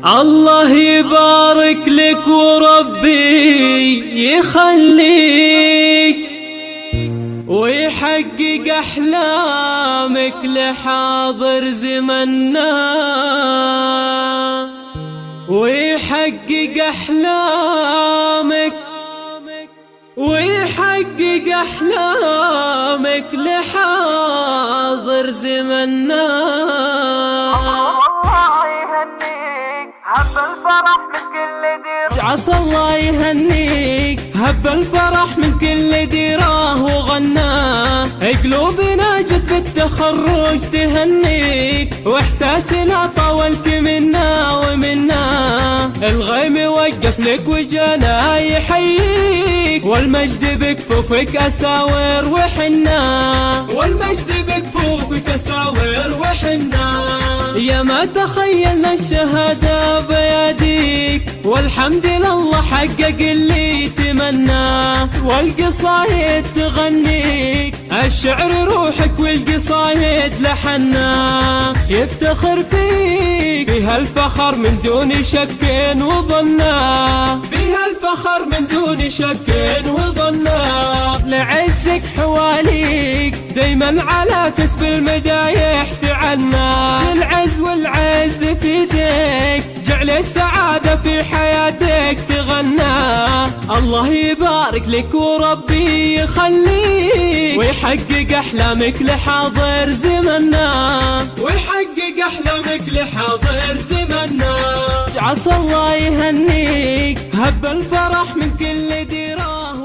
الله يبارك لك وربي يخليك ويحقق أحلامك لحاضر زمننا، ويحقق أحلامك لحاضر زمننا. عسى الله يهنيك هب الفرح من كل ديراه وغناه، قلوبنا جد بالتخرج تهنيك، واحساسنا طولت منا ومنا، الغيم وقف لك وجانا يحييك، والمجد بكفوفك اساور وحنا، والمجد بكفوفك اساور وحنا. يا ما تخيلنا الشهادة بيديك، والحمد لله حقق اللي تمناه، والقصايد تغنيك، الشعر روحك والقصايد لحنا، يفتخر فيك فيها الفخر من دون شك وظنا، فيها الفخر من دون شك وظنا، لعزك حواليك دايما على كسب المدايح تعنا، العز والعز في يديك، جعل السعادة في حياتك تغنى، الله يبارك لك وربي يخليك، ويحقق أحلامك لحاضر زمننا، ويحقق أحلامك لحاضر زمننا. عسى الله يهنيك هب الفرح من كل ديراه